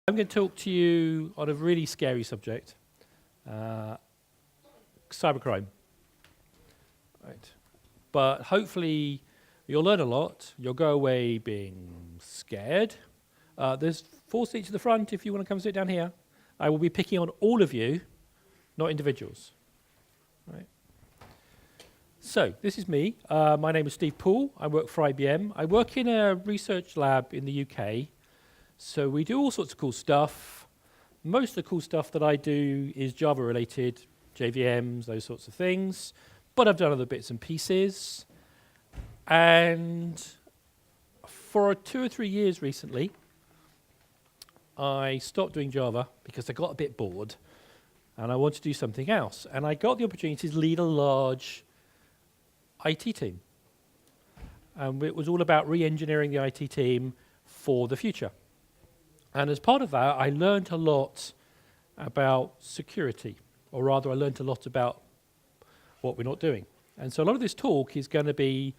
I'm going to talk to you on a really scary subject, cybercrime. Right. But hopefully you'll learn a lot. You'll go away being scared. There's 4 seats at the front if you want to come sit down here. I will be picking on all of you, not individuals. Right. So this is me. My name is Steve Poole. I work for IBM. I work in a research lab in the UK. So we do all sorts of cool stuff. Most of the cool stuff that I do is Java related, JVMs, those sorts of things. But I've done other bits and pieces. And for 2 or 3 years recently, I stopped doing Java because I got a bit bored and I wanted to do something else. And I got the opportunity to lead a large IT team. And it was all about re-engineering the IT team for the future. And as part of that, I learned a lot about security, or rather I learned a lot about what we're not doing. And so a lot of this talk is going to be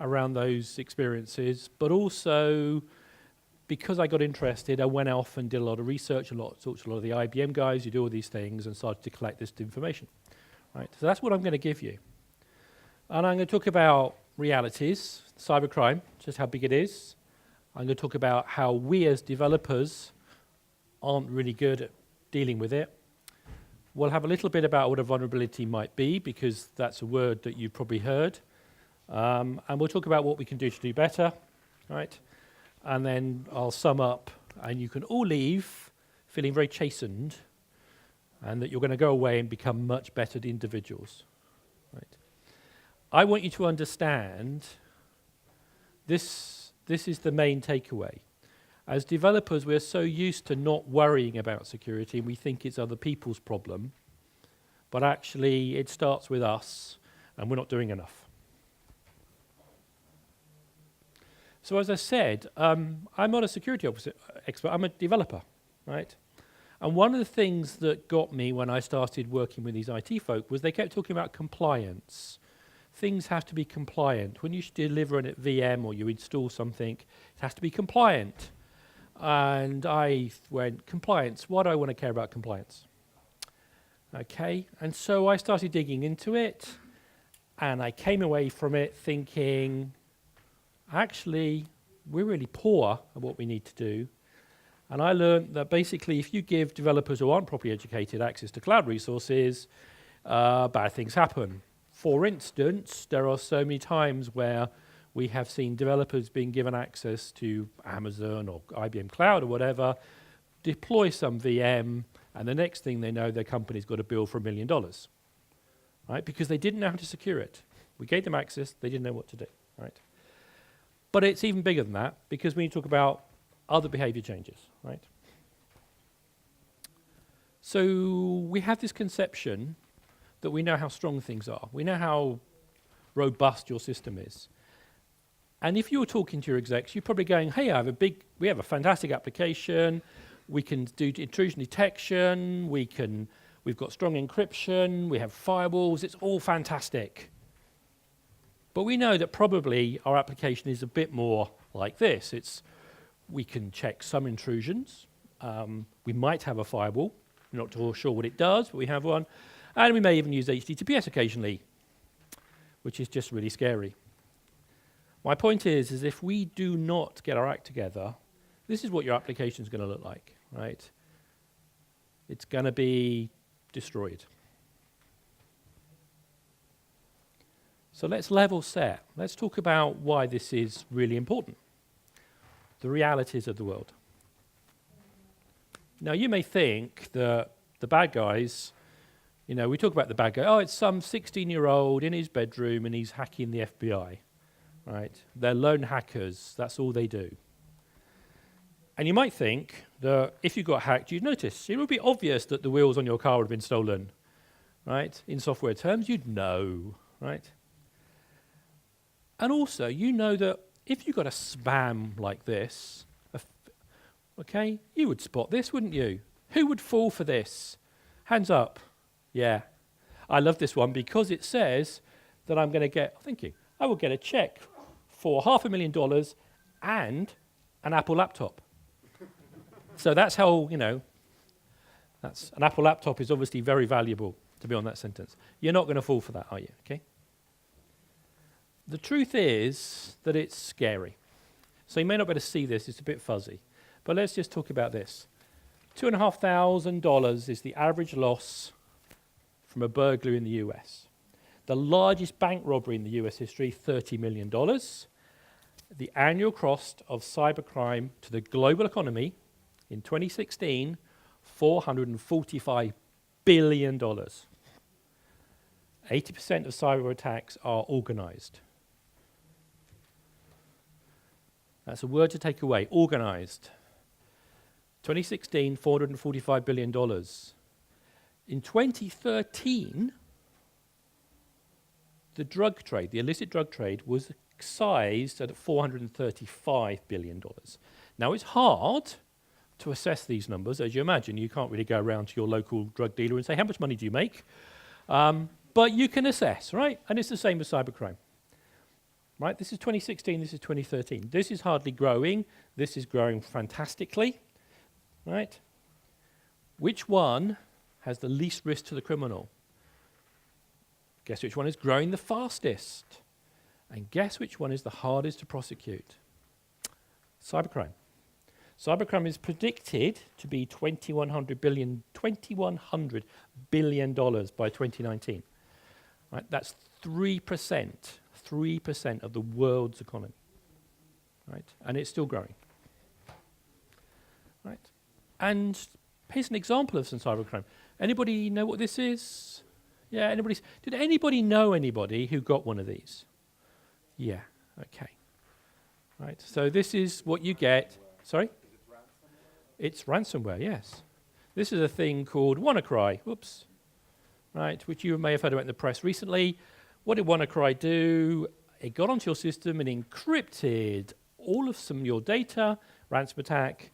around those experiences, but also because I got interested, I went off and did a lot of research, talked to a lot of the IBM guys who do all these things and started to collect this information. Right, so that's what I'm going to give you. And I'm going to talk about realities, cybercrime, just how big it is. I'm going to talk about how we as developers aren't really good at dealing with it. We'll have a little bit about what a vulnerability might be, because that's a word that you've probably heard. And we'll talk about what we can do to do better, right? And then I'll sum up, and you can all leave feeling very chastened, and that you're going to go away and become much better individuals, right? I want you to understand this is the main takeaway. As developers, we're so used to not worrying about security, and we think it's other people's problem. But actually, it starts with us, and we're not doing enough. So as I said, I'm not a security expert. I'm a developer, right? And one of the things that got me when I started working with these IT folk was they kept talking about compliance. Things have to be compliant. When you deliver a VM or you install something, it has to be compliant. And I went, compliance, why do I want to care about compliance? Okay, and so I started digging into it, and I came away from it thinking, actually, we're really poor at what we need to do. And I learned that basically if you give developers who aren't properly educated access to cloud resources, bad things happen. For instance, there are so many times where we have seen developers being given access to Amazon or IBM Cloud or whatever, deploy some VM, and the next thing they know, their company's got a bill for $1 million, right? Because they didn't know how to secure it. We gave them access, they didn't know what to do, right? But it's even bigger than that, because we need to talk about other behavior changes, right? So we have this conception that we know how strong things are. We know how robust your system is. And if you were talking to your execs, you're probably going, hey, we have a fantastic application, we can do intrusion detection, we've got strong encryption, we have firewalls, it's all fantastic. But we know that probably our application is a bit more like this. We can check some intrusions. We might have a firewall. We're not sure what it does, but we have one. And we may even use HTTPS occasionally, which is just really scary. My point is if we do not get our act together, this is what your application is going to look like, right? It's going to be destroyed. So let's level set. Let's talk about why this is really important. The realities of the world. Now, you may think that the bad guys, we talk about the bad guy, it's some 16-year-old in his bedroom and he's hacking the FBI, right? They're lone hackers, that's all they do. And you might think that if you got hacked, you'd notice. It would be obvious that the wheels on your car would have been stolen, right? In software terms, you'd know, right? And also, you know that if you got a spam like this, okay, you would spot this, wouldn't you? Who would fall for this? Hands up. Yeah. I love this one because it says that I'm going to get, thank you, I will get a check for $500,000 and an Apple laptop. So that's how, that's an Apple laptop is obviously very valuable to be on that sentence. You're not going to fall for that, are you? Okay. The truth is that it's scary. So you may not be able to see this, it's a bit fuzzy. But let's just talk about this. $2,500 is the average loss from a burglary in the US. The largest bank robbery in the US history, $30 million. The annual cost of cybercrime to the global economy in 2016, $445 billion. 80% of cyber attacks are organized. That's a word to take away, organized. 2016, $445 billion. In 2013, the drug trade, the illicit drug trade, was sized at $435 billion. Now, it's hard to assess these numbers. As you imagine, you can't really go around to your local drug dealer and say, how much money do you make? But you can assess, right? And it's the same with cybercrime. Right? This is 2016, this is 2013. This is hardly growing. This is growing fantastically. Right? Which one has the least risk to the criminal? Guess which one is growing the fastest? And guess which one is the hardest to prosecute? Cybercrime. Cybercrime is predicted to be $2,100 billion by 2019. Right? That's 3% of the world's economy. Right? And it's still growing. Right? And here's an example of some cybercrime. Anybody know what this is? Yeah, did anybody know anybody who got one of these? Yeah, okay. Right, so this is what you get. Sorry? It's ransomware, yes. This is a thing called WannaCry, whoops. Right, which you may have heard about in the press recently. What did WannaCry do? It got onto your system and encrypted all of your data, ransom attack.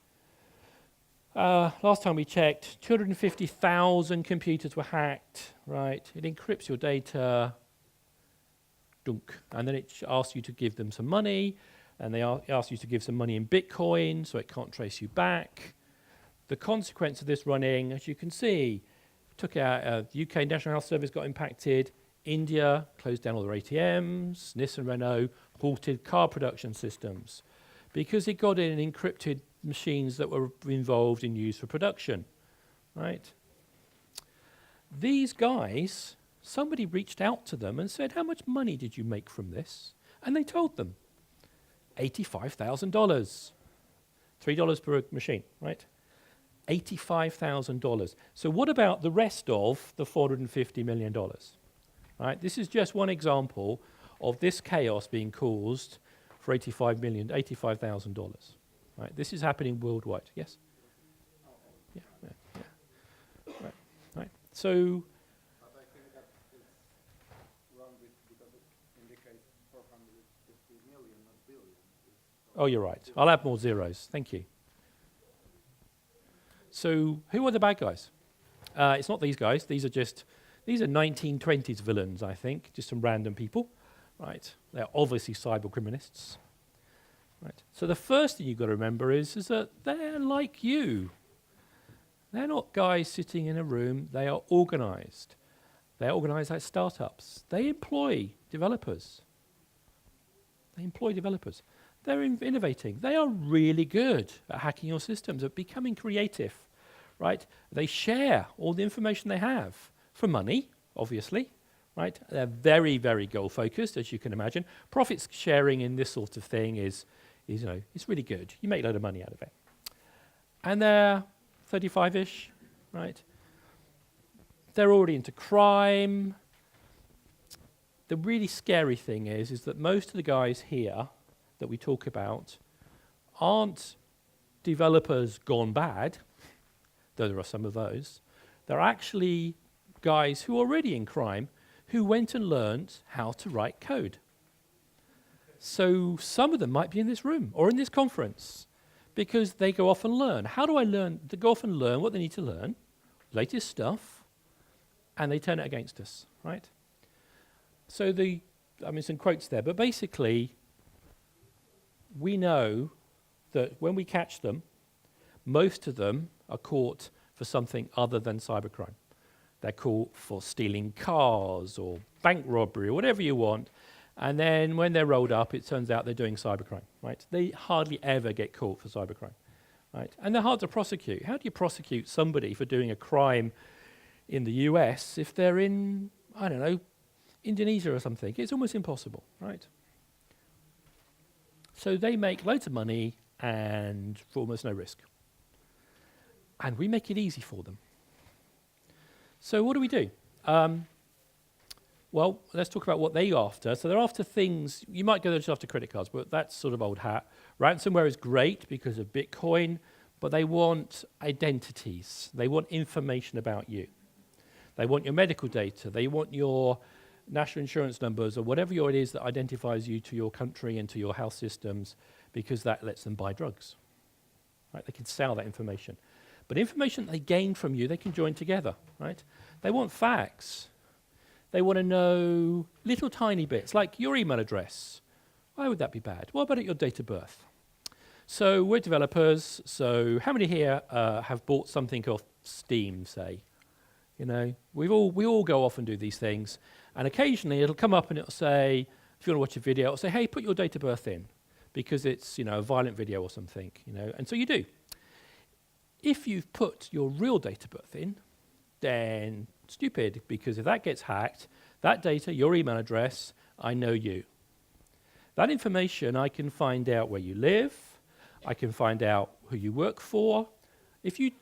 Last time we checked, 250,000 computers were hacked, right? It encrypts your data, dunk, and then it asks you to give them some money, and they ask you to give some money in Bitcoin, so it can't trace you back. The consequence of this running, as you can see, took out the UK National Health Service got impacted, India closed down all their ATMs, Nissan Renault halted car production systems because it got in and encrypted machines that were involved in use for production, right? These guys, somebody reached out to them and said, how much money did you make from this? And they told them, $85,000, $3 per machine, right? $85,000. So what about the rest of the $450 million? Right? This is just one example of this chaos being caused for $85,000. Right? This is happening worldwide. Yes? Yeah. Right. Right. So. But I think that it's wrong because it indicates 450 million, not billion. Oh, you're right. I'll add more zeros. Thank you. So, who are the bad guys? It's not these guys. These are 1920s villains, I think, just some random people. Right? They're obviously cyber criminals. Right. So the first thing you've got to remember is that they're like you. They're not guys sitting in a room. They are organized. They're organized like startups. They employ developers. They're innovating. They are really good at hacking your systems, at becoming creative. Right? They share all the information they have for money, obviously. Right? They're very, very goal-focused, as you can imagine. Profits sharing in this sort of thing is it's really good. You make a load of money out of it. And they're 35-ish, right? They're already into crime. The really scary thing is that most of the guys here that we talk about aren't developers gone bad, though there are some of those. They're actually guys who are already in crime who went and learned how to write code. So some of them might be in this room or in this conference because they go off and learn. How do I learn? They go off and learn what they need to learn, latest stuff, and they turn it against us, right? So some quotes there, but basically we know that when we catch them, most of them are caught for something other than cybercrime. They're caught for stealing cars or bank robbery or whatever you want. And then when they're rolled up, it turns out they're doing cybercrime, right? They hardly ever get caught for cybercrime, right? And they're hard to prosecute. How do you prosecute somebody for doing a crime in the US if they're in, I don't know, Indonesia or something? It's almost impossible, right? So they make loads of money and for almost no risk. And we make it easy for them. So what do we do? Well, let's talk about what they're after. So they're after things, you might go just after credit cards, but that's sort of old hat. Ransomware is great because of Bitcoin, but they want identities. They want information about you. They want your medical data. They want your national insurance numbers or whatever it is that identifies you to your country and to your health systems, because that lets them buy drugs. Right? They can sell that information. But information they gain from you, they can join together. Right? They want facts. They want to know little tiny bits, like your email address. Why would that be bad? What about your date of birth? So we're developers, so how many here have bought something off Steam, say? You know, we all go off and do these things, and occasionally it'll come up and it'll say, if you want to watch a video, it'll say, hey, put your date of birth in, because it's, you know, a violent video or something, you know, and so you do. If you've put your real date of birth in, then stupid, because if that gets hacked, that data, your email address, I know you. That information, I can find out where you live, I can find out who you work for. If you're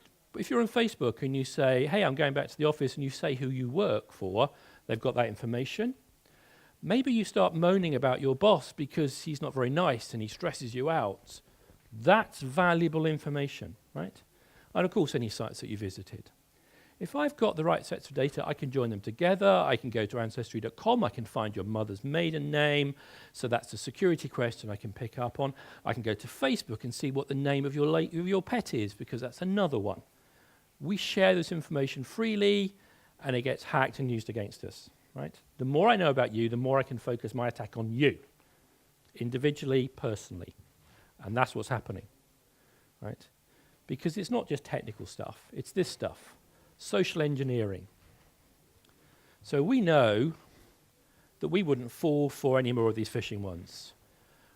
on Facebook and you say, hey, I'm going back to the office, and you say who you work for, they've got that information. Maybe you start moaning about your boss because he's not very nice and he stresses you out. That's valuable information, right? And of course, any sites that you visited. If I've got the right sets of data, I can join them together. I can go to Ancestry.com. I can find your mother's maiden name. So that's a security question I can pick up on. I can go to Facebook and see what the name of your pet is, because that's another one. We share this information freely, and it gets hacked and used against us, right? The more I know about you, the more I can focus my attack on you, individually, personally. And that's what's happening, right? Because it's not just technical stuff. It's this stuff. Social engineering. So we know that we wouldn't fall for any more of these phishing ones.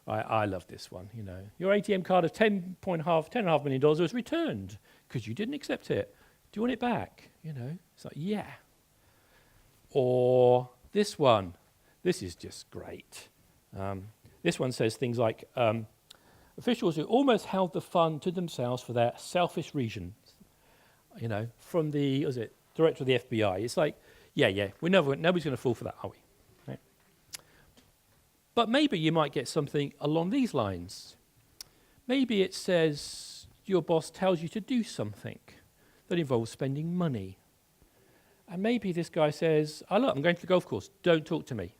I love this one, you know. Your ATM card of $10.5 million was returned because you didn't accept it. Do you want it back? You know, it's like, yeah. Or this one. This is just great. This one says things like, officials who almost held the fund to themselves for their selfish reasons. You know, from the, director of the FBI. It's like, yeah, nobody's going to fall for that, are we? Right? But maybe you might get something along these lines. Maybe it says your boss tells you to do something that involves spending money. And maybe this guy says, oh, look, I'm going to the golf course. Don't talk to me.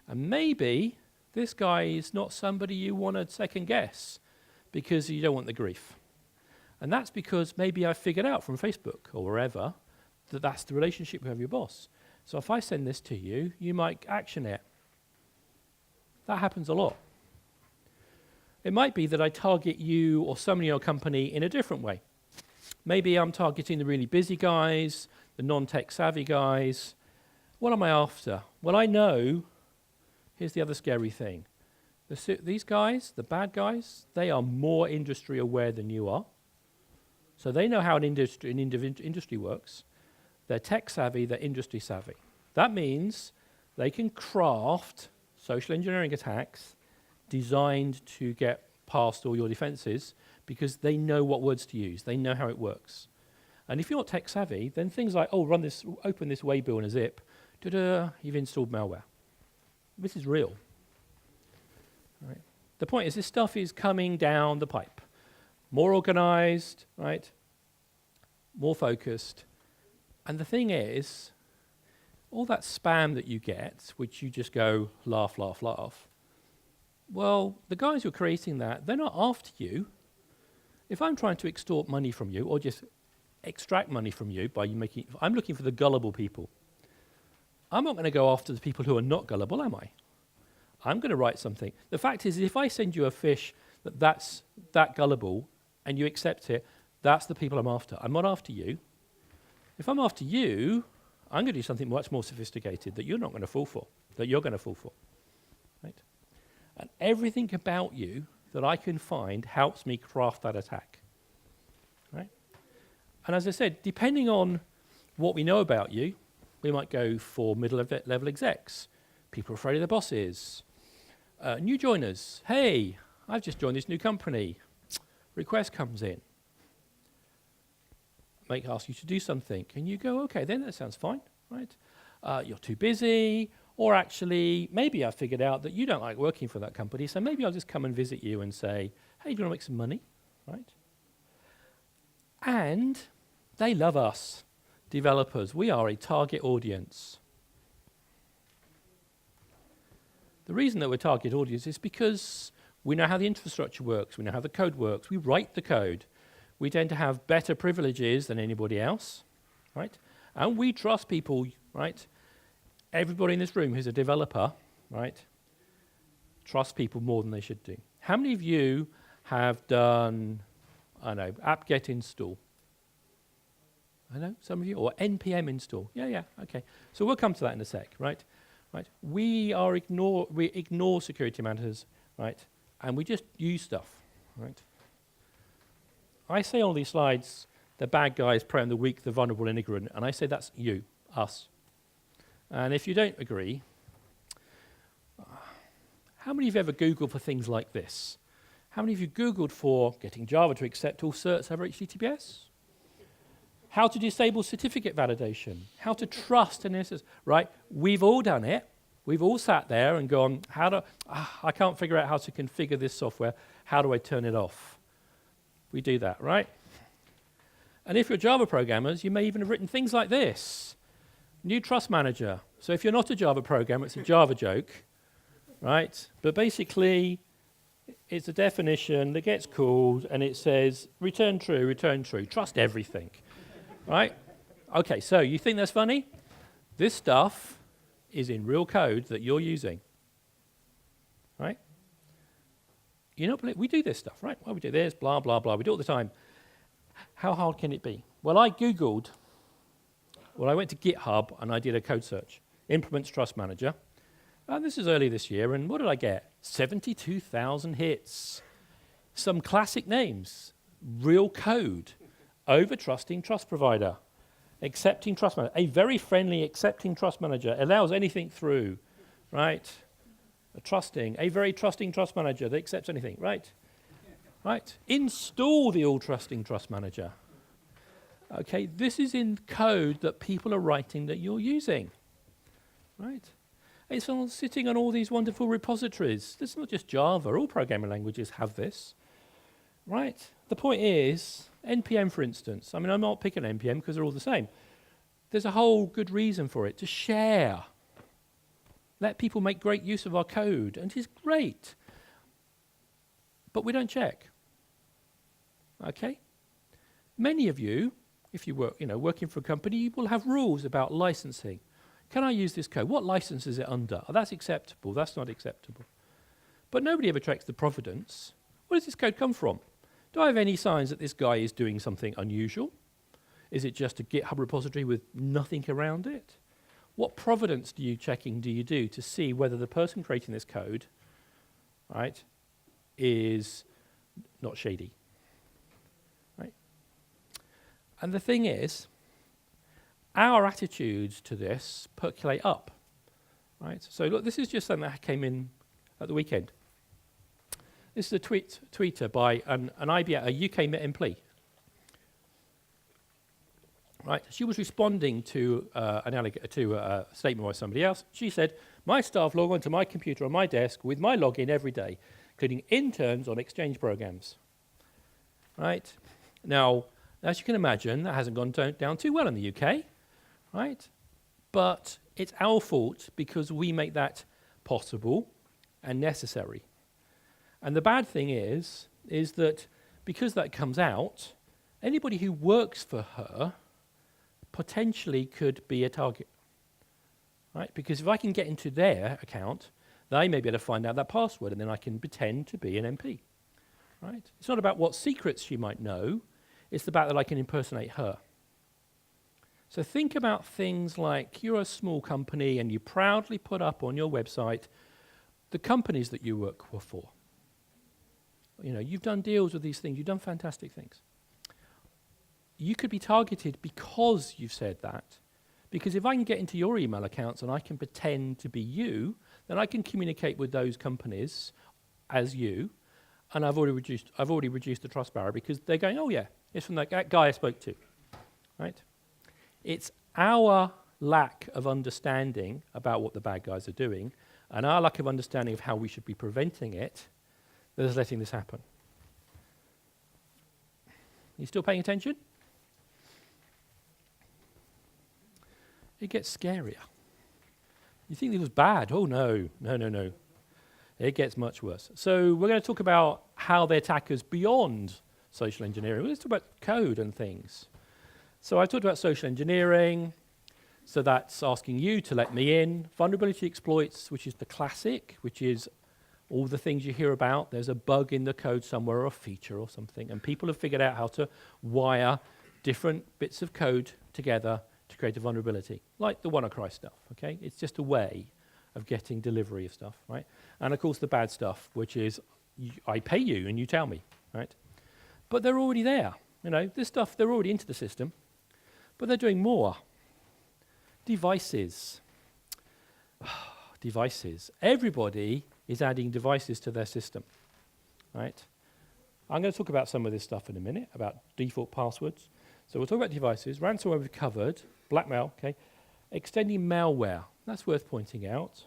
And maybe this guy is not somebody you want to second guess because you don't want the grief. And that's because maybe I figured out from Facebook or wherever that that's the relationship you have with your boss. So if I send this to you, you might action it. That happens a lot. It might be that I target you or someone in your company in a different way. Maybe I'm targeting the really busy guys, the non-tech savvy guys. What am I after? Well, I know, here's the other scary thing. These guys, the bad guys, they are more industry aware than you are. So they know how an industry works. They're tech savvy, they're industry savvy. That means they can craft social engineering attacks designed to get past all your defenses because they know what words to use. They know how it works. And if you're not tech savvy, then things like, oh, open this waybill in a zip, you've installed malware. This is real. Right? The point is this stuff is coming down the pipe. More organized, right? More focused. And the thing is, all that spam that you get, which you just go laugh, laugh, laugh, well, the guys who are creating that, they're not after you. If I'm trying to extort money from you or just extract money from you by you making, I'm looking for the gullible people. I'm not going to go after the people who are not gullible, am I? I'm going to write something. The fact is, if I send you a fish that's that gullible and you accept it, That's the people I'm after. I'm not after you. If I'm after you, I'm going to do something much more sophisticated that you're not going to fall for, that you're going to fall for. Right? And everything about you that I can find helps me craft that attack. Right? And as I said, depending on what we know about you, we might go for middle-level execs, people afraid of their bosses, new joiners. Hey, I've just joined this new company. Request comes in. Might ask you to do something. And you go, okay, then that sounds fine, right? You're too busy, or actually, maybe I figured out that you don't like working for that company, so maybe I'll just come and visit you and say, hey, do you want to make some money, right? And they love us, developers. We are a target audience. The reason that we're target audience is because we know how the infrastructure works, we know how the code works, we write the code. We tend to have better privileges than anybody else, right? And we trust people, right? Everybody in this room who's a developer, right, trusts people more than they should do. How many of you have done, I don't know, apt-get install? I know, some of you, or npm install. Yeah, okay. So we'll come to that in a sec, right? Right. We ignore security matters, right? And we just use stuff, right? I say on these slides, the bad guys prey on the weak, the vulnerable, and ignorant, and I say that's you, us. And if you don't agree, how many of you ever Googled for things like this? How many of you Googled for getting Java to accept all certs over HTTPS? How to disable certificate validation? How to trust an instance, right? We've all done it. We've all sat there and gone, I can't figure out how to configure this software. How do I turn it off? We do that, right? And if you're Java programmers, you may even have written things like this. New trust manager. So if you're not a Java programmer, it's a Java joke, right? But basically, it's a definition that gets called, and it says, return true, trust everything, right? Okay, so you think that's funny? This stuff is in real code that you're using, right? You know, we do this stuff, right? Well, we do this, blah, blah, blah. We do it all the time. How hard can it be? Well, I went to GitHub and I did a code search. Implements Trust Manager. And this is early this year, and what did I get? 72,000 hits. Some classic names. Real code. Over-trusting trust provider. Accepting trust manager. A very friendly accepting trust manager. Allows anything through, right? A very trusting trust manager that accepts anything, right? Right. Install the all-trusting trust manager. Okay, this is in code that people are writing that you're using, right? It's all sitting on all these wonderful repositories. This is not just Java. All programming languages have this, right? The point is, NPM, for instance. I mean, I'm not picking NPM because they're all the same. There's a whole good reason for it, to share. Let people make great use of our code, and it's great. But we don't check. Okay? Many of you, if you work, working for a company, you will have rules about licensing. Can I use this code? What license is it under? Oh, that's acceptable. That's not acceptable. But nobody ever checks the provenance. Where does this code come from? Do I have any signs that this guy is doing something unusual? Is it just a GitHub repository with nothing around it? What provenance do you do to see whether the person creating this code, right, is not shady? Right? And the thing is, our attitudes to this percolate up. Right? So look, this is just something that came in at the weekend. This is a tweeter by an IBM, a UK employee. Right, she was responding to a statement by somebody else. She said, my staff log onto my computer on my desk with my login every day, including interns on exchange programs. Right? Now, as you can imagine, that hasn't gone down too well in the UK. Right? But it's our fault because we make that possible and necessary. And the bad thing is that because that comes out, anybody who works for her potentially could be a target, right? Because if I can get into their account, they may be able to find out that password, and then I can pretend to be an MP, right? It's not about what secrets she might know. It's the fact that I can impersonate her. So think about things like you're a small company and you proudly put up on your website the companies that you work for. You know, you've done deals with these things, you've done fantastic things. You could be targeted because you've said that. Because if I can get into your email accounts and I can pretend to be you, then I can communicate with those companies as you, and I've already reduced the trust barrier because they're going, oh yeah, it's from that guy I spoke to, right? It's our lack of understanding about what the bad guys are doing and our lack of understanding of how we should be preventing it that is letting this happen. You still paying attention? It gets scarier. You think it was bad? Oh no, no, no, no. It gets much worse. So we're going to talk about how the attackers beyond social engineering. Let's talk about code and things. So I talked about social engineering. So that's asking you to let me in. Vulnerability exploits, which is the classic, which is all the things you hear about. There's a bug in the code somewhere or a feature or something, and people have figured out how to wire different bits of code together to create a vulnerability, like the WannaCry stuff, okay? It's just a way of getting delivery of stuff, right? And of course the bad stuff, which is I pay you and you tell me, right? But they're already there, you know, this stuff, they're already into the system, but they're doing more. Devices. Devices. Everybody is adding devices to their system, right? I'm going to talk about some of this stuff in a minute, about default passwords. So we'll talk about devices. Ransomware we've covered. Blackmail, okay. Extending malware. That's worth pointing out.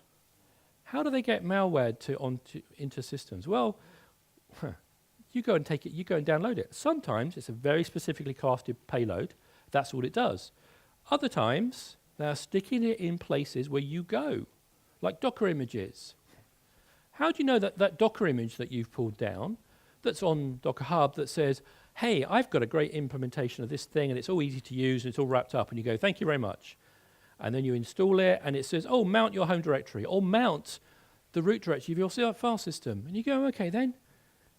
How do they get malware into systems? Well, you go and take it, you go and download it. Sometimes it's a very specifically crafted payload. That's all it does. Other times, they're sticking it in places where you go, like Docker images. How do you know that that Docker image that you've pulled down, that's on Docker Hub, that says, hey, I've got a great implementation of this thing, and it's all easy to use, and it's all wrapped up, and you go, thank you very much. And then you install it, and it says, oh, mount your home directory, or mount the root directory of your file system. And you go, okay then.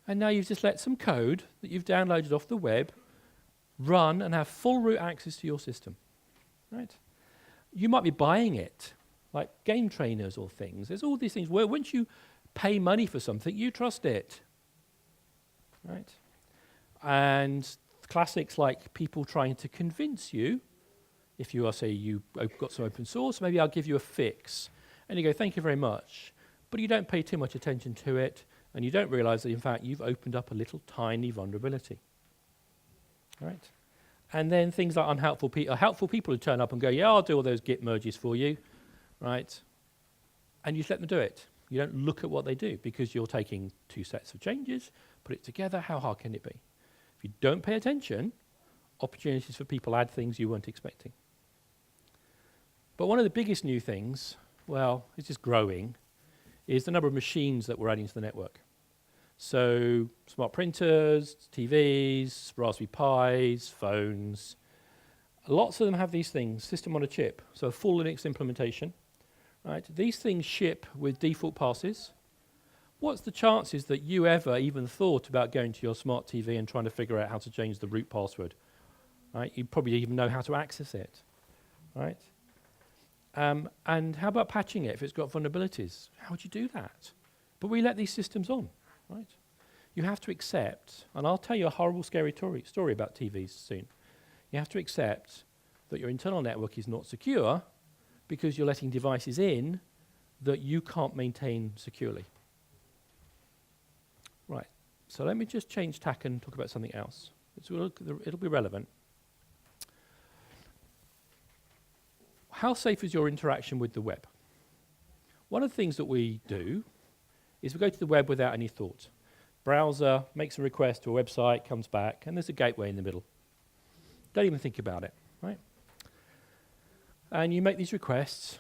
And now you've just let some code that you've downloaded off the web run and have full root access to your system, right? You might be buying it, like game trainers or things. There's all these things where once you pay money for something, you trust it, right? And classics like people trying to convince you, if you are, say, you got some open source, maybe I'll give you a fix. And you go, thank you very much. But you don't pay too much attention to it, and you don't realize that, in fact, you've opened up a little tiny vulnerability, right? And then things like unhelpful people who turn up and go, yeah, I'll do all those Git merges for you, right? And you just let them do it. You don't look at what they do because you're taking two sets of changes, put it together, how hard can it be? If you don't pay attention, opportunities for people add things you weren't expecting. But one of the biggest new things, well, it's just growing, is the number of machines that we're adding to the network. So smart printers, TVs, Raspberry Pis, phones. Lots of them have these things, system on a chip, so a full Linux implementation. Right? These things ship with default passes. What's the chances that you ever even thought about going to your smart TV and trying to figure out how to change the root password? Right? You probably even know how to access it. Right? And how about patching it if it's got vulnerabilities? How would you do that? But we let these systems on. Right? You have to accept, and I'll tell you a horrible, scary story about TVs soon. You have to accept that your internal network is not secure because you're letting devices in that you can't maintain securely. Right, so let me just change tack and talk about something else. It'll be relevant. How safe is your interaction with the web? One of the things that we do is we go to the web without any thought. Browser makes a request to a website, comes back, and there's a gateway in the middle. Don't even think about it, right? And you make these requests,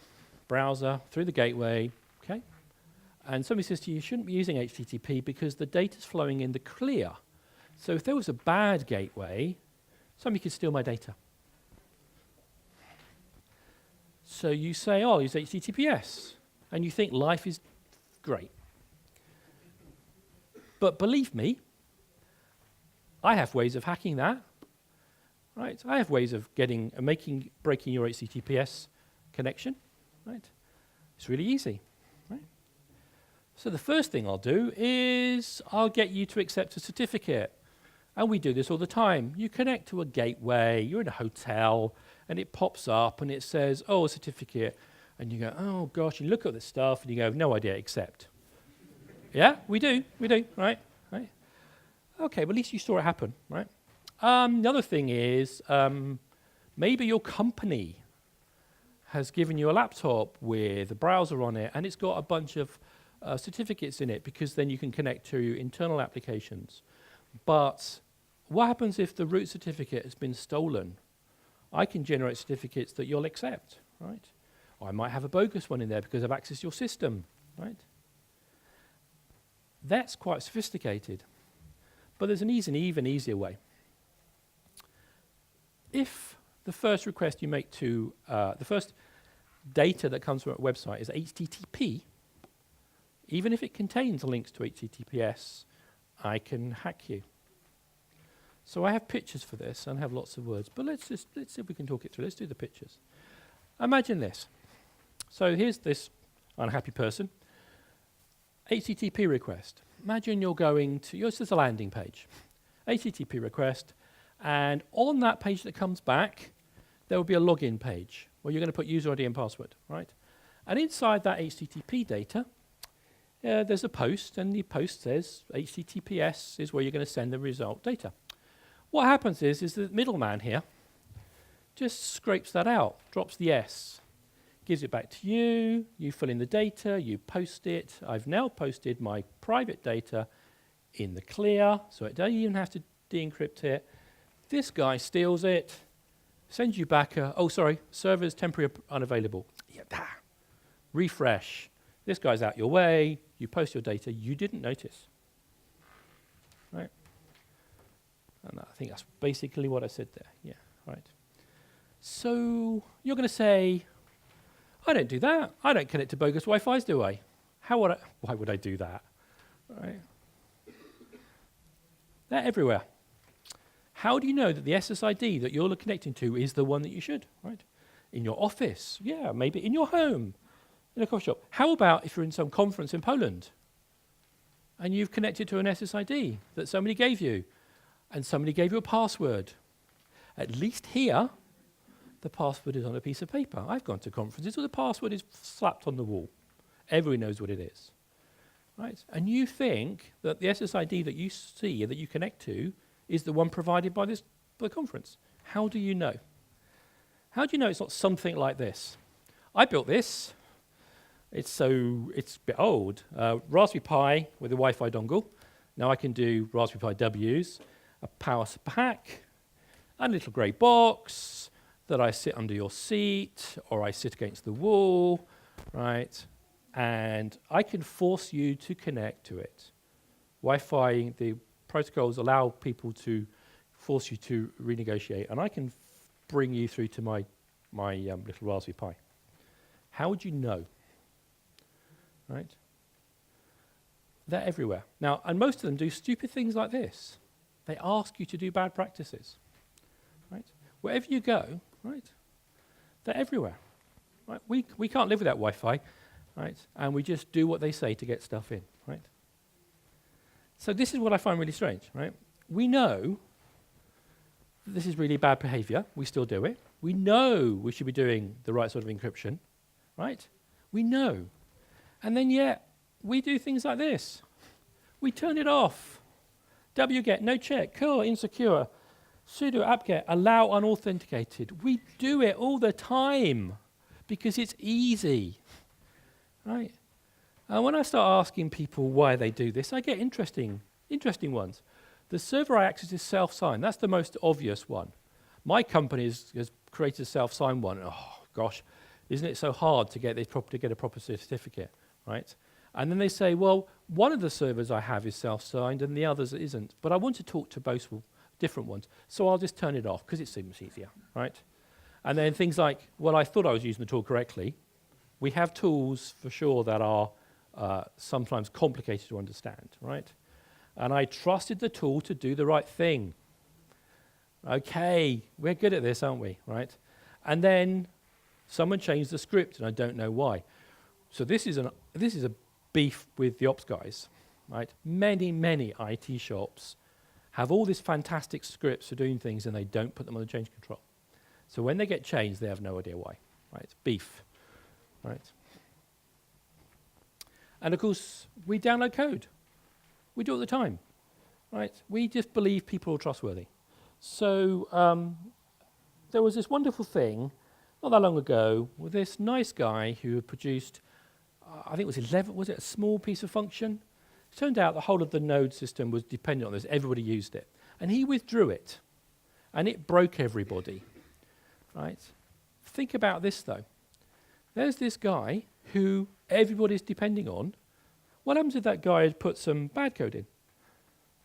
browser, through the gateway, okay? And somebody says to you, you shouldn't be using HTTP because the data's flowing in the clear. So if there was a bad gateway, somebody could steal my data. So you say, oh, I'll use HTTPS. And you think life is great. But believe me, I have ways of hacking that, right? I have ways of breaking your HTTPS connection, right? It's really easy, right? So the first thing I'll do is I'll get you to accept a certificate. And we do this all the time. You connect to a gateway, you're in a hotel, and it pops up and it says, oh, a certificate. And you go, oh gosh, you look at the stuff and you go, no idea, accept. Yeah, we do, right? Okay, well, at least you saw it happen, right? The other thing is, maybe your company has given you a laptop with a browser on it and it's got a bunch of certificates in it, because then you can connect to internal applications. But what happens if the root certificate has been stolen? I can generate certificates that you'll accept, right? Or I might have a bogus one in there because I've accessed your system, right? That's quite sophisticated. But there's an even easier way. If the first request you make to, the first data that comes from a website is HTTP, even if it contains links to HTTPS, I can hack you. So I have pictures for this and have lots of words, but let's see if we can talk it through. Let's do the pictures. Imagine this. So here's this unhappy person. HTTP request. Imagine you're going to, this is a landing page. HTTP request, and on that page that comes back, there will be a login page where you're going to put user ID and password, right? And inside that HTTP data, there's a post, and the post says HTTPS is where you're going to send the result data. What happens is the middleman here just scrapes that out, drops the S, gives it back to you, you fill in the data, you post it. I've now posted my private data in the clear, so it doesn't even have to de-encrypt it. This guy steals it, sends you back server's temporarily unavailable. Yeah, refresh. This guy's out your way, you post your data, you didn't notice. Right? And I think that's basically what I said there. Yeah, right. So you're going to say, I don't do that. I don't connect to bogus Wi-Fi's, do I? Why would I do that? Right? They're everywhere. How do you know that the SSID that you're connecting to is the one that you should? Right? In your office, yeah, maybe in your home, in a coffee shop. How about if you're in some conference in Poland and you've connected to an SSID that somebody gave you, and somebody gave you a password? At least here, the password is on a piece of paper. I've gone to conferences where the password is slapped on the wall. Everyone knows what it is. Right? And you think that the SSID that you see, that you connect to, is the one provided by the conference. How do you know? How do you know it's not something like this? I built this. It's a bit old. Raspberry Pi with a Wi-Fi dongle. Now I can do Raspberry Pi Ws, a power pack, a little grey box that I sit under your seat or I sit against the wall, right? And I can force you to connect to it. Wi-Fi, the protocols allow people to force you to renegotiate, and I can bring you through to my little Raspberry Pi. How would you know? Right? They're everywhere. Now, and most of them do stupid things like this. They ask you to do bad practices. Right? Wherever you go, right? They're everywhere. Right? We can't live without Wi-Fi, right? And we just do what they say to get stuff in, right? So this is what I find really strange, right? We know that this is really bad behavior. We still do it. We know we should be doing the right sort of encryption, right? We know. And then yet, we do things like this. We turn it off. wget, no check, cool, insecure, sudo apt-get, allow unauthenticated. We do it all the time because it's easy, right? And when I start asking people why they do this, I get interesting ones. The server I access is self-signed. That's the most obvious one. My company has created a self-signed one. Oh, gosh, isn't it so hard to get a proper certificate, right? And then they say, well, one of the servers I have is self-signed and the others isn't. But I want to talk to both different ones, so I'll just turn it off because it seems easier, right? And then things like, well, I thought I was using the tool correctly. We have tools for sure that are sometimes complicated to understand, right? And I trusted the tool to do the right thing. Okay, we're good at this, aren't we? Right? And then someone changed the script, and I don't know why. So this is a beef with the ops guys, right? Many IT shops have all these fantastic scripts for doing things, and they don't put them on the change control. So when they get changed, they have no idea why. Right? It's beef, right? And of course, we download code. We do it all the time, right? We just believe people are trustworthy. So there was this wonderful thing not that long ago with this nice guy who had produced, I think it was 11, was it a small piece of function? It turned out the whole of the node system was dependent on this. Everybody used it. And he withdrew it. And it broke everybody, right? Think about this, though. There's this guy who everybody's depending on. What happens if that guy had put some bad code in?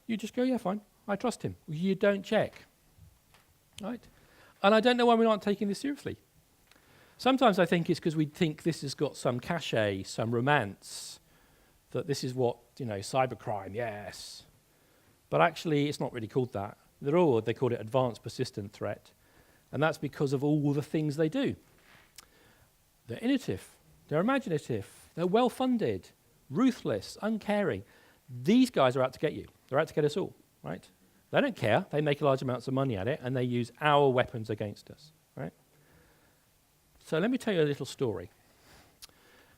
You just go, yeah, fine, I trust him. You don't check, right? And I don't know why we're not taking this seriously. Sometimes I think it's because we think this has got some cachet, some romance, that this is what, cybercrime, yes. But actually, it's not really called that. They call it advanced persistent threat. And that's because of all the things they do. They're innovative, they're imaginative, they're well-funded, ruthless, uncaring. These guys are out to get you. They're out to get us all, right? They don't care. They make large amounts of money at it, and they use our weapons against us, right? So let me tell you a little story.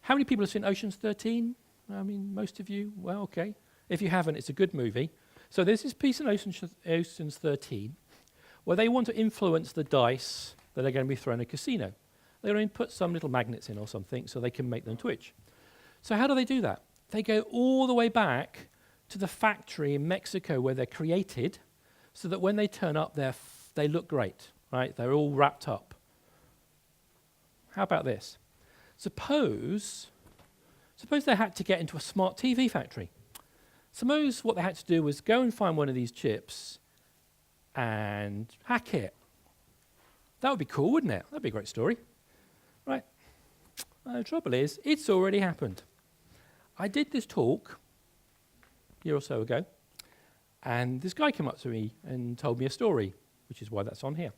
How many people have seen Ocean's 13? I mean, most of you? Well, okay. If you haven't, it's a good movie. So there's this piece in Ocean's 13 where they want to influence the dice that are going to be thrown in a casino. They're going to put some little magnets in or something so they can make them twitch. So how do they do that? They go all the way back to the factory in Mexico where they're created so that when they turn up, they look great, right? They're all wrapped up. How about this? Suppose they had to get into a smart TV factory. Suppose what they had to do was go and find one of these chips and hack it. That would be cool, wouldn't it? That'd be a great story. Right. The trouble is, it's already happened. I did this talk a year or so ago, and this guy came up to me and told me a story, which is why that's on here.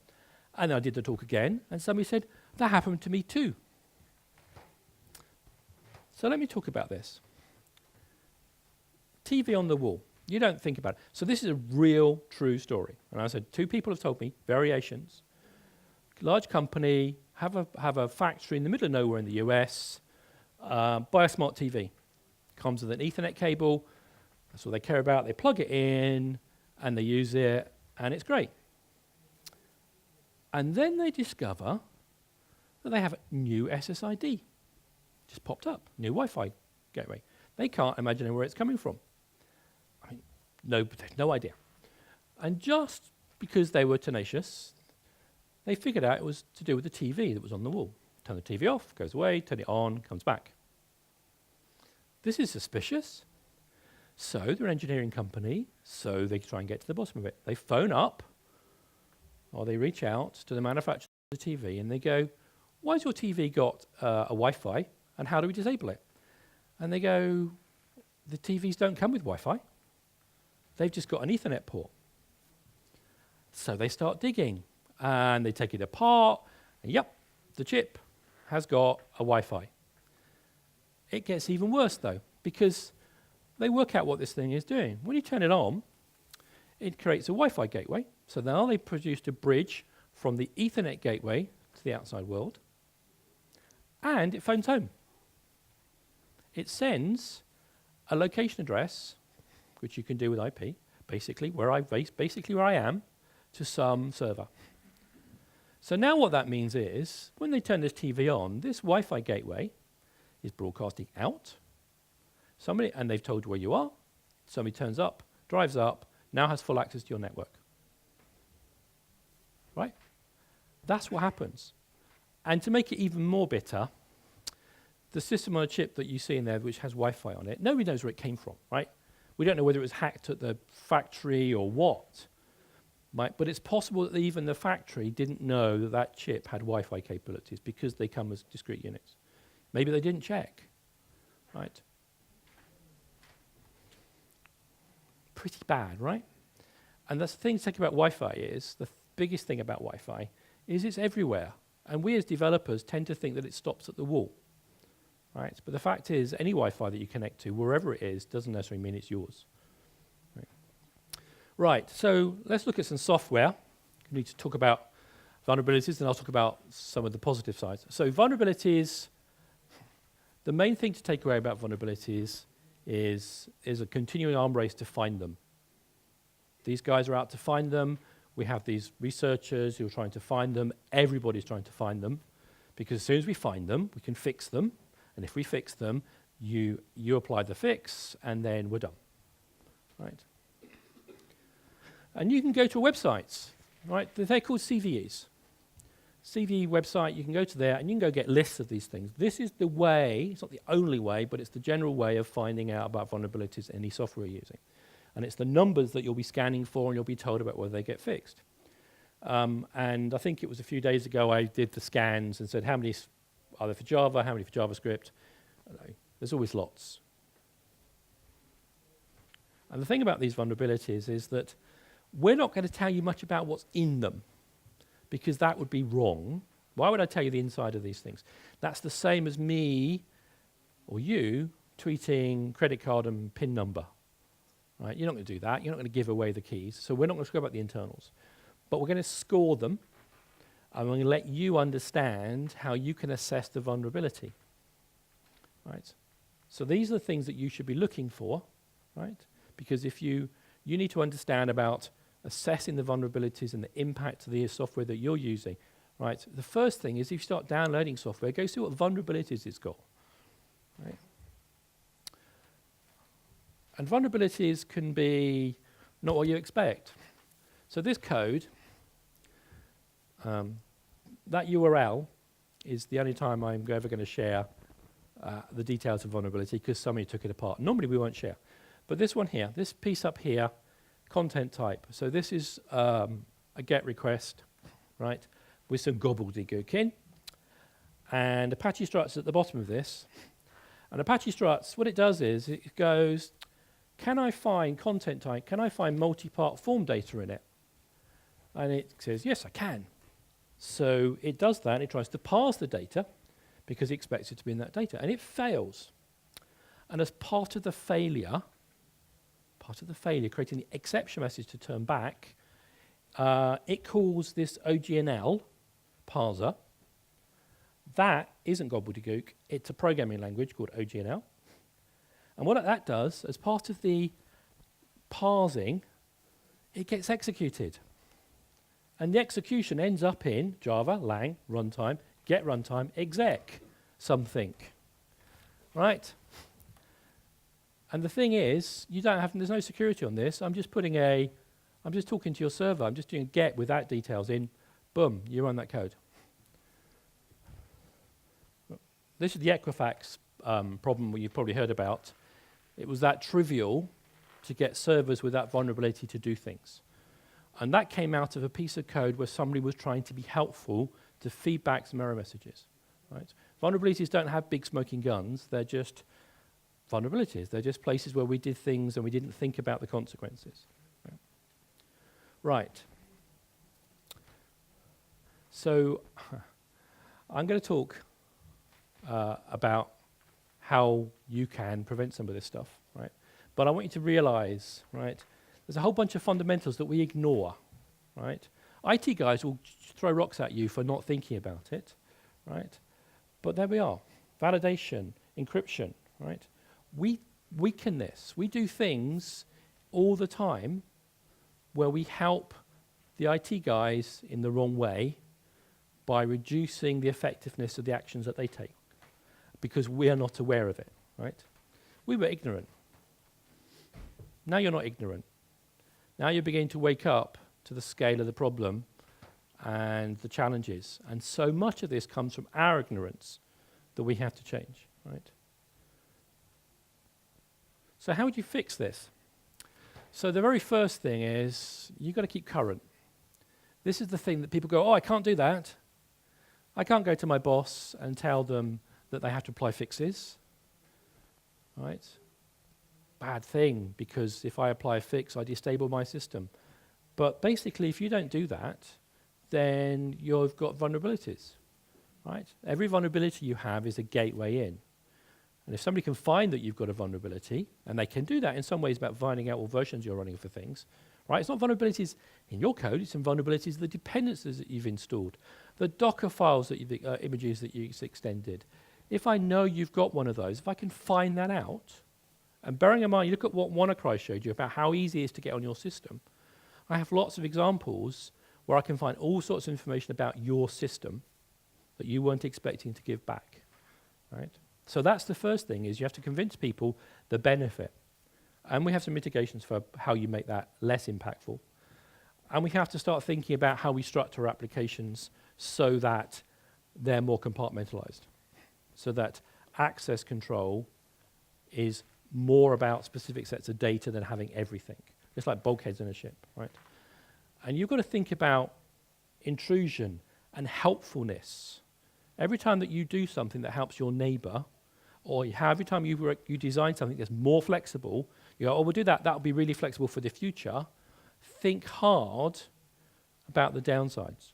And I did the talk again, and somebody said, that happened to me too. So let me talk about this. TV on the wall. You don't think about it. So this is a real, true story. And I said, 2 people have told me, variations. Large company, have a factory in the middle of nowhere in the US, buy a smart TV. Comes with an Ethernet cable. That's what they care about. They plug it in, and they use it, and it's great. And then they discover that they have a new SSID. Just popped up, new Wi-Fi gateway. They can't imagine where it's coming from. I mean, no idea. And just because they were tenacious, they figured out it was to do with the TV that was on the wall. Turn the TV off, goes away, turn it on, comes back. This is suspicious. So they're an engineering company, so they try and get to the bottom of it. They phone up, or they reach out to the manufacturer of the TV, and they go, why has your TV got a Wi-Fi, and how do we disable it? And they go, the TVs don't come with Wi-Fi. They've just got an Ethernet port. So they start digging, and they take it apart, and yep, the chip has got a Wi-Fi. It gets even worse, though, because they work out what this thing is doing. When you turn it on, it creates a Wi-Fi gateway. So now they've produced a bridge from the Ethernet gateway to the outside world, and it phones home. It sends a location address, which you can do with IP, basically where I am, to some server. So now what that means is, when they turn this TV on, this Wi-Fi gateway is broadcasting out. And they've told you where you are. Somebody turns up, drives up, now has full access to your network. Right? That's what happens. And to make it even more bitter, the system on a chip that you see in there, which has Wi-Fi on it, nobody knows where it came from, right? We don't know whether it was hacked at the factory or what. Right? But it's possible that even the factory didn't know that that chip had Wi-Fi capabilities because they come as discrete units. Maybe they didn't check, right? Pretty bad, right? And the thing to think about Wi-Fi is biggest thing about Wi-Fi is it's everywhere. And we as developers tend to think that it stops at the wall, right? But the fact is, any Wi-Fi that you connect to, wherever it is, doesn't necessarily mean it's yours. Right, so let's look at some software. We need to talk about vulnerabilities, and I'll talk about some of the positive sides. So vulnerabilities, the main thing to take away about vulnerabilities is a continuing arm race to find them. These guys are out to find them. We have these researchers who are trying to find them. Everybody's trying to find them, because as soon as we find them, we can fix them. And if we fix them, you apply the fix, and then we're done, right? And you can go to websites, right? They're called CVEs. CVE website, you can go to there, and you can go get lists of these things. This is the way, it's not the only way, but it's the general way of finding out about vulnerabilities in any software you're using. And it's the numbers that you'll be scanning for, and you'll be told about whether they get fixed. And I think it was a few days ago I did the scans and said, how many are there for Java, how many for JavaScript? I don't know. There's always lots. And the thing about these vulnerabilities is that we're not going to tell you much about what's in them, because that would be wrong. Why would I tell you the inside of these things? That's the same as me or you tweeting credit card and PIN number. Right? You're not going to do that. You're not going to give away the keys. So we're not going to talk about the internals. But we're going to score them, and we're going to let you understand how you can assess the vulnerability. Right? So these are the things that you should be looking for, right? Because if you need to understand about assessing the vulnerabilities and the impact of the software that you're using, right? The first thing is if you start downloading software, go see what vulnerabilities it's got, right? And vulnerabilities can be not what you expect. So this code, that URL is the only time I'm ever going to share the details of vulnerability, because somebody took it apart. Normally we won't share. But this one here, this piece up here, content type. So this is a GET request, right, with some gobbledygook in. And Apache struts at the bottom of this. And Apache struts, what it does is it goes, can I find content type? Can I find multi-part form data in it? And it says, yes, I can. So it does that. It tries to parse the data because it expects it to be in that data. And it fails. And as part of the failure, creating the exception message to turn back, it calls this OGNL parser. That isn't gobbledygook. It's a programming language called OGNL. And what that does, as part of the parsing, it gets executed. And the execution ends up in Java, lang, runtime, get runtime, exec, something. Right? And the thing is, there's no security on this. I'm just talking to your server. I'm just doing get without details in. Boom, you run that code. This is the Equifax problem you've probably heard about. It was that trivial to get servers with that vulnerability to do things. And that came out of a piece of code where somebody was trying to be helpful to feedback some error messages. Right? Vulnerabilities don't have big smoking guns. They're just vulnerabilities. They're just places where we did things and we didn't think about the consequences. Right. So I'm going to talk about how you can prevent some of this stuff, right? But I want you to realize, right, there's a whole bunch of fundamentals that we ignore, right? IT guys will throw rocks at you for not thinking about it, right? But there we are. Validation, encryption, right? We weaken this. We do things all the time where we help the IT guys in the wrong way by reducing the effectiveness of the actions that they take, because we are not aware of it, right? We were ignorant. Now you're not ignorant. Now you're beginning to wake up to the scale of the problem and the challenges. And so much of this comes from our ignorance that we have to change, right? So how would you fix this? So the very first thing is you've got to keep current. This is the thing that people go, oh, I can't do that. I can't go to my boss and tell them that they have to apply fixes, right? Bad thing, because if I apply a fix, I destabilize my system. But basically, if you don't do that, then you've got vulnerabilities, right? Every vulnerability you have is a gateway in. And if somebody can find that you've got a vulnerability, and they can do that in some ways about finding out what versions you're running for things, right? It's not vulnerabilities in your code, it's some vulnerabilities of the dependencies that you've installed, the Docker files that you've, images that you've extended. If I know you've got one of those, if I can find that out, and bearing in mind, you look at what WannaCry showed you about how easy it is to get on your system, I have lots of examples where I can find all sorts of information about your system that you weren't expecting to give back, right? So that's the first thing, is you have to convince people the benefit. And we have some mitigations for how you make that less impactful. And we have to start thinking about how we structure our applications so that they're more compartmentalized, so that access control is more about specific sets of data than having everything. It's like bulkheads in a ship, right? And you've got to think about intrusion and helpfulness. Every time that you do something that helps your neighbor, or every time you design something that's more flexible, you go, oh, we'll do that, that'll be really flexible for the future. Think hard about the downsides,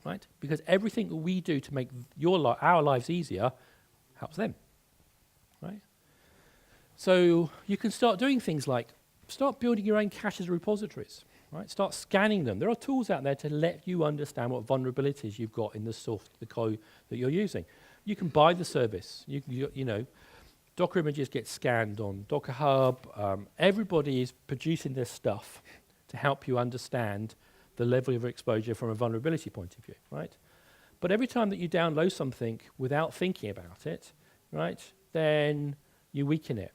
right? Because everything that we do to make our lives easier helps them, right? So you can start doing things like start building your own caches of repositories, right? Start scanning them. There are tools out there to let you understand what vulnerabilities you've got in the code that you're using. You can buy the service. You know, Docker images get scanned on Docker Hub. Everybody is producing this stuff to help you understand the level of exposure from a vulnerability point of view, right? But every time that you download something without thinking about it, right, then you weaken it.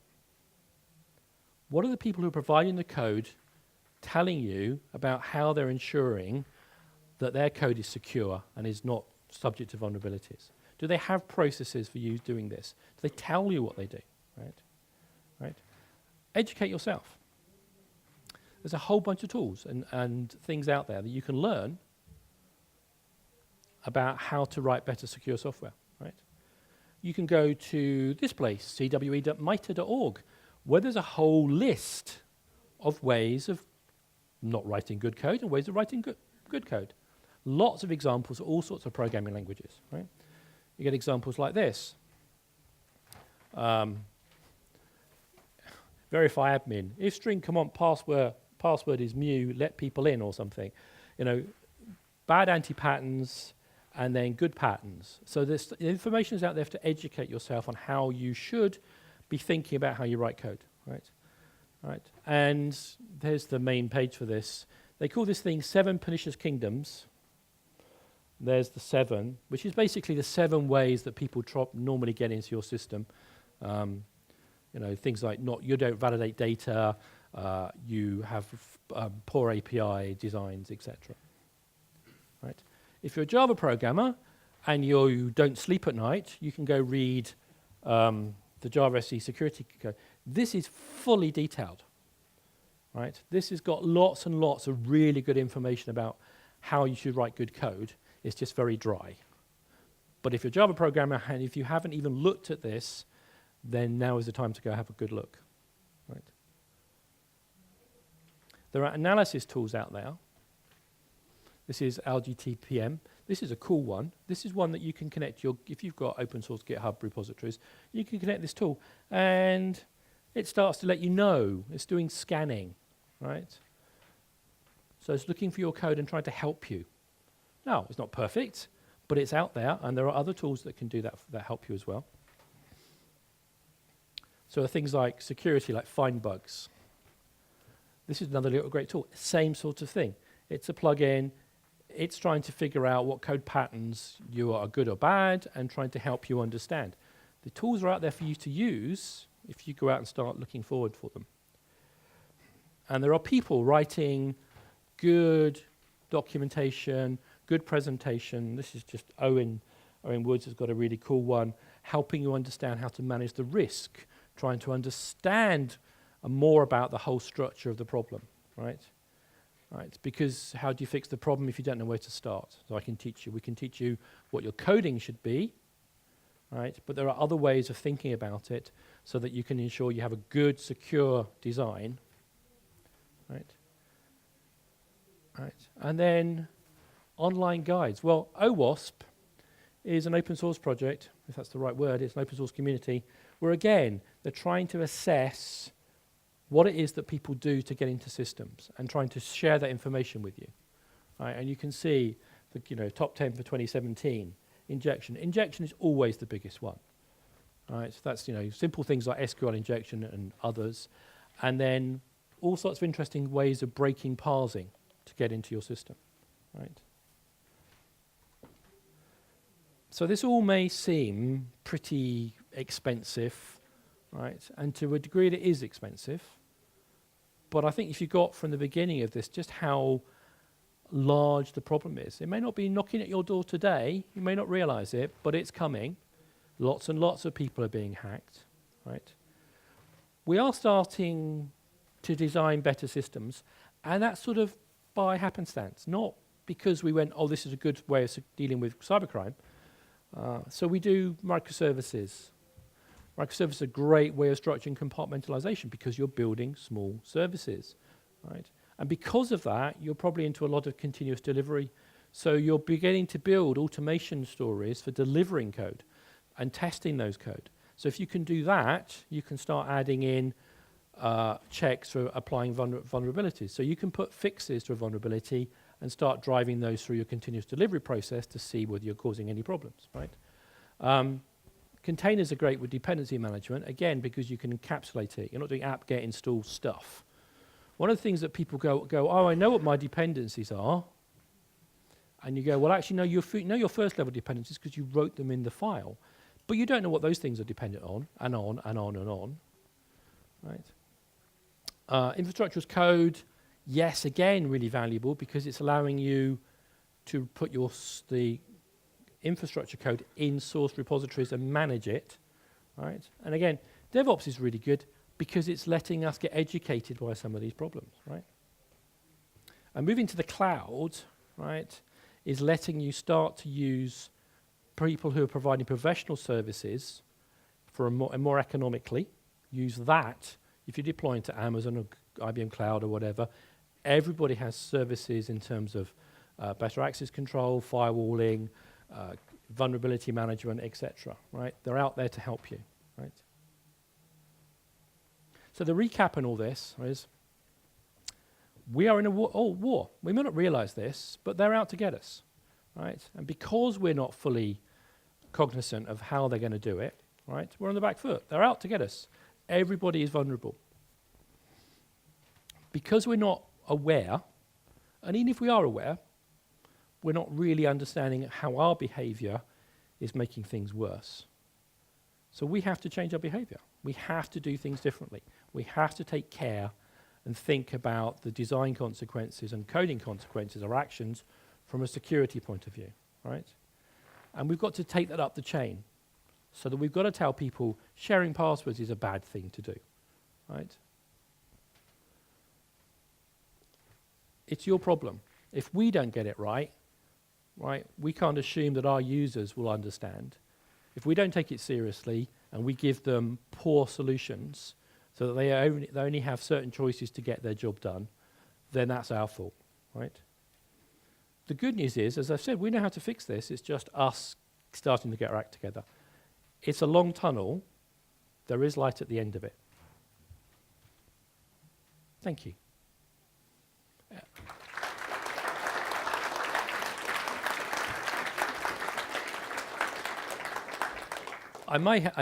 What are the people who are providing the code telling you about how they're ensuring that their code is secure and is not subject to vulnerabilities? Do they have processes for you doing this? Do they tell you what they do, right? Educate yourself. There's a whole bunch of tools and things out there that you can learn about how to write better secure software, right? You can go to this place, cwe.mitre.org, where there's a whole list of ways of not writing good code and ways of writing good code. Lots of examples of all sorts of programming languages, right? You get examples like this. Verify admin. If string command password is mu, let people in or something. You know, bad anti-patterns and then good patterns. So this information is out there to educate yourself on how you should be thinking about how you write code, right? And there's the main page for this. They call this thing 7 Pernicious Kingdoms. There's the 7, which is basically the 7 ways that people normally get into your system. You know, things like you don't validate data, you have poor API designs, etc. Right? If you're a Java programmer and you don't sleep at night, you can go read the Java SE security code. This is fully detailed, right? This has got lots and lots of really good information about how you should write good code. It's just very dry. But if you're a Java programmer and if you haven't even looked at this, then now is the time to go have a good look, right? There are analysis tools out there. This is LGTPM. This is a cool one. This is one that you can connect if you've got open source GitHub repositories, you can connect this tool and it starts to let you know. It's doing scanning, right? So it's looking for your code and trying to help you. Now, it's not perfect, but it's out there, and there are other tools that can do that help you as well. So things like security, like find bugs. This is another little great tool. Same sort of thing. It's a plugin. It's trying to figure out what code patterns you are good or bad and trying to help you understand. The tools are out there for you to use if you go out and start looking forward for them. And there are people writing good documentation, good presentation. This is just Owen Woods has got a really cool one, helping you understand how to manage the risk, trying to understand more about the whole structure of the problem, right? Right, because how do you fix the problem if you don't know where to start? So I can teach you. We can teach you what your coding should be, right? But there are other ways of thinking about it so that you can ensure you have a good, secure design, right? Right. And then online guides. Well, OWASP is an open source project, if that's the right word. It's an open source community where, again, they're trying to assess what it is that people do to get into systems and trying to share that information with you. Right? And you can see the top 10 for 2017, injection. Injection is always the biggest one. Right? So that's simple things like SQL injection and others. And then all sorts of interesting ways of breaking parsing to get into your system. Right? So this all may seem pretty expensive, right? And to a degree it is expensive. But I think if you got from the beginning of this just how large the problem is, it may not be knocking at your door today, you may not realize it, but it's coming. Lots and lots of people are being hacked, right? We are starting to design better systems, and that's sort of by happenstance, not because we went, oh, this is a good way of dealing with cybercrime. So we do microservices. Microservices are a great way of structuring compartmentalization because you're building small services, right? And because of that, you're probably into a lot of continuous delivery. So you're beginning to build automation stories for delivering code and testing those code. So if you can do that, you can start adding in checks for applying vulnerabilities. So you can put fixes to a vulnerability and start driving those through your continuous delivery process to see whether you're causing any problems, right? Containers are great with dependency management, again, because you can encapsulate it. You're not doing apt-get install stuff. One of the things that people go, oh, I know what my dependencies are. And you go, well, actually, no, you know your first level dependencies because you wrote them in the file. But you don't know what those things are dependent on, and on, and on, and on. Right? Infrastructure as code, yes, again, really valuable because it's allowing you to put the infrastructure code in source repositories and manage it, right? And again, DevOps is really good because it's letting us get educated by some of these problems, right? And moving to the cloud, right, is letting you start to use people who are providing professional services for more economically. Use that if you're deploying to Amazon or IBM Cloud or whatever. Everybody has services in terms of better access control, firewalling, vulnerability management, etc. Right? They're out there to help you. Right? So the recap on all this is we are in a war. We may not realize this, but they're out to get us. Right? And because we're not fully cognizant of how they're going to do it, right? We're on the back foot. They're out to get us. Everybody is vulnerable. Because we're not aware, and even if we are aware, we're not really understanding how our behavior is making things worse. So we have to change our behavior. We have to do things differently. We have to take care and think about the design consequences and coding consequences or actions from a security point of view, right? And we've got to take that up the chain so that we've got to tell people sharing passwords is a bad thing to do, right? It's your problem. If we don't get it right, we can't assume that our users will understand. If we don't take it seriously and we give them poor solutions so that they only have certain choices to get their job done, then that's our fault, right? The good news is, as I've said, we know how to fix this. It's just us starting to get our act together. It's a long tunnel. There is light at the end of it. Thank you. I